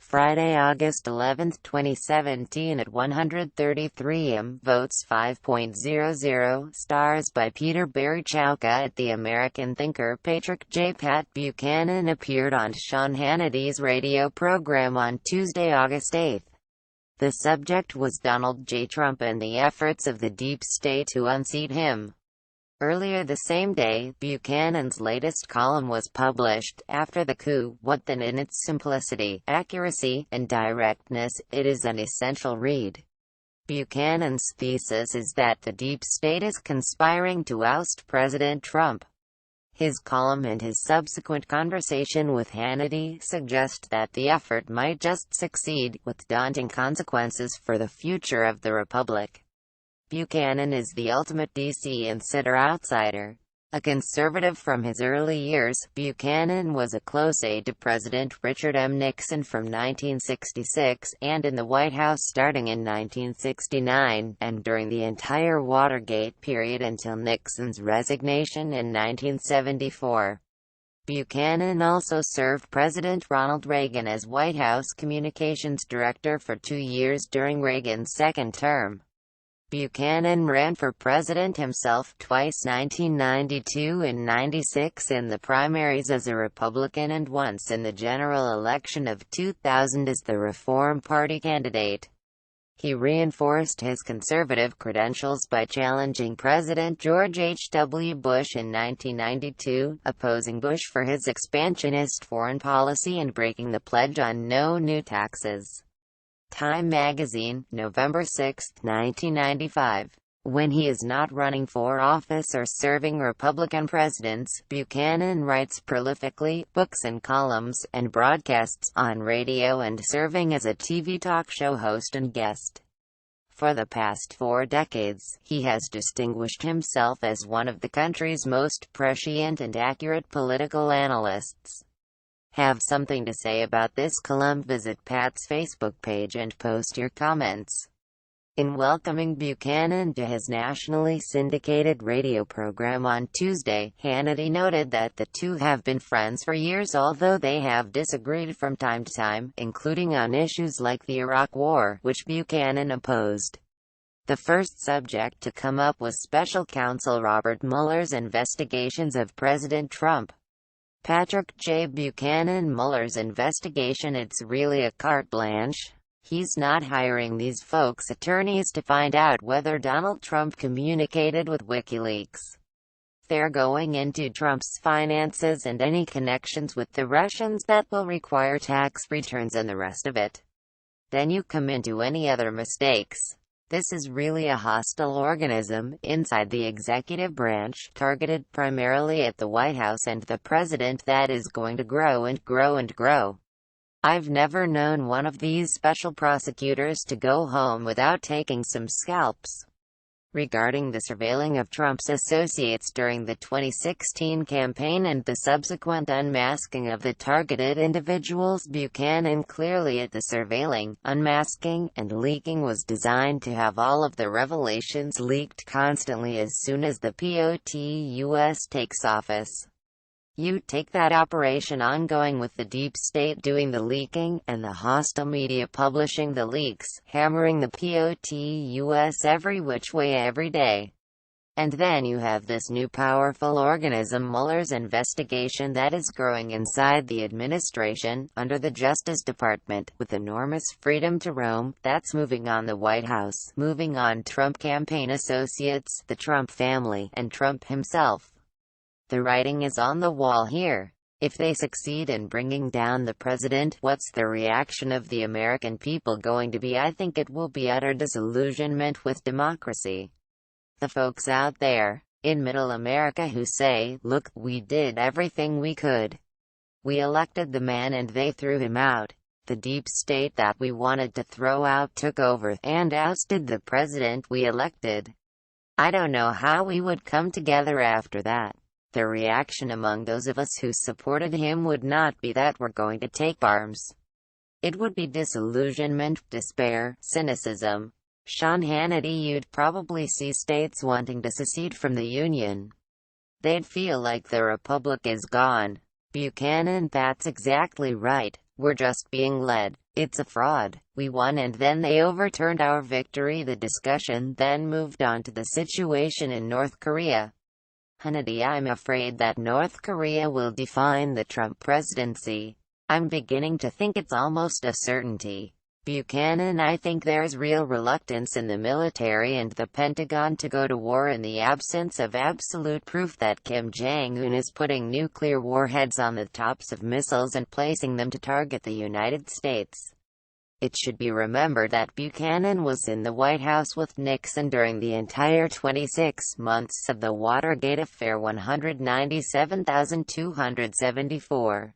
Friday, August 11, 2017 at 1:33 am. Votes 5.00 stars by Peter Barry Chowka at the American thinker Patrick J. Pat Buchanan appeared on Sean Hannity's radio program on Tuesday, August 8. The subject was Donald J. Trump and the efforts of the deep state to unseat him. Earlier the same day, Buchanan's latest column was published. After the coup, what then? In its simplicity, accuracy, and directness, it is an essential read. Buchanan's thesis is that the deep state is conspiring to oust President Trump. His column and his subsequent conversation with Hannity suggest that the effort might just succeed, with daunting consequences for the future of the republic. Buchanan is the ultimate D.C. insider outsider. A conservative from his early years, Buchanan was a close aide to President Richard M. Nixon from 1966 and in the White House starting in 1969, and during the entire Watergate period until Nixon's resignation in 1974. Buchanan also served President Ronald Reagan as White House Communications Director for 2 years during Reagan's second term. Buchanan ran for president himself twice, 1992 and 96 in the primaries as a Republican and once in the general election of 2000 as the Reform Party candidate. He reinforced his conservative credentials by challenging President George H. W. Bush in 1992, opposing Bush for his expansionist foreign policy and breaking the pledge on no new taxes. Time magazine, November 6, 1995. When he is not running for office or serving Republican presidents, Buchanan writes prolifically, books and columns, and broadcasts on radio and serving as a TV talk show host and guest. For the past 4 decades, he has distinguished himself as one of the country's most prescient and accurate political analysts. Have something to say about this column? Visit Pat's Facebook page and post your comments. In welcoming Buchanan to his nationally syndicated radio program on Tuesday, Hannity noted that the two have been friends for years, although they have disagreed from time to time, including on issues like the Iraq War, which Buchanan opposed. The first subject to come up was Special Counsel Robert Mueller's investigations of President Trump. Patrick J. Buchanan: Mueller's investigation, it's really a carte blanche. He's not hiring these folks' attorneys to find out whether Donald Trump communicated with WikiLeaks. They're going into Trump's finances and any connections with the Russians that will require tax returns and the rest of it. Then you come into any other mistakes. This is really a hostile organism, inside the executive branch, targeted primarily at the White House and the president, that is going to grow and grow and grow. I've never known one of these special prosecutors to go home without taking some scalps. Regarding the surveilling of Trump's associates during the 2016 campaign and the subsequent unmasking of the targeted individuals, Buchanan clearly at the surveilling, unmasking, and leaking was designed to have all of the revelations leaked constantly as soon as the POTUS takes office. You take that operation ongoing with the deep state doing the leaking, and the hostile media publishing the leaks, hammering the POTUS every which way every day. And then you have this new powerful organism, Mueller's investigation, that is growing inside the administration, under the Justice Department, with enormous freedom to roam, that's moving on the White House, moving on Trump campaign associates, the Trump family, and Trump himself. The writing is on the wall here. If they succeed in bringing down the president, what's the reaction of the American people going to be? I think it will be utter disillusionment with democracy. The folks out there, in middle America, who say, look, we did everything we could. We elected the man and they threw him out. The deep state that we wanted to throw out took over and ousted the president we elected. I don't know how we would come together after that. The reaction among those of us who supported him would not be that we're going to take arms. It would be disillusionment, despair, cynicism. Sean Hannity: you'd probably see states wanting to secede from the Union. They'd feel like the republic is gone. Buchanan: that's exactly right. We're just being led. It's a fraud. We won and then they overturned our victory. The discussion then moved on to the situation in North Korea. Hannity, I'm afraid that North Korea will define the Trump presidency. I'm beginning to think it's almost a certainty. Buchanan, I think there's real reluctance in the military and the Pentagon to go to war in the absence of absolute proof that Kim Jong-un is putting nuclear warheads on the tops of missiles and placing them to target the United States. It should be remembered that Buchanan was in the White House with Nixon during the entire 26 months of the Watergate affair. 197,274.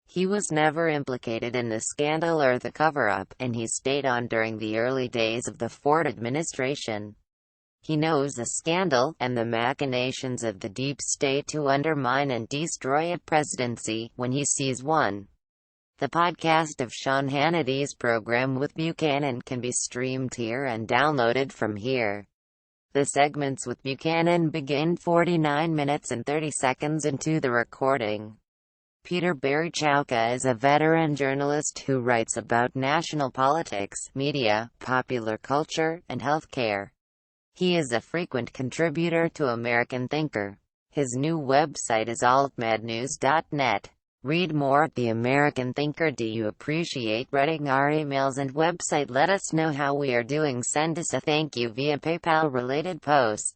He was never implicated in the scandal or the cover-up, and he stayed on during the early days of the Ford administration. He knows the scandal, and the machinations of the deep state to undermine and destroy a presidency, when he sees one. The podcast of Sean Hannity's program with Buchanan can be streamed here and downloaded from here. The segments with Buchanan begin 49 minutes and 30 seconds into the recording. Peter Berry-Chauka is a veteran journalist who writes about national politics, media, popular culture, and healthcare. He is a frequent contributor to American Thinker. His new website is altmadnews.net. Read more at The American Thinker. Do you appreciate reading our emails and website? Let us know how we are doing. Send us a thank you via PayPal. Related posts.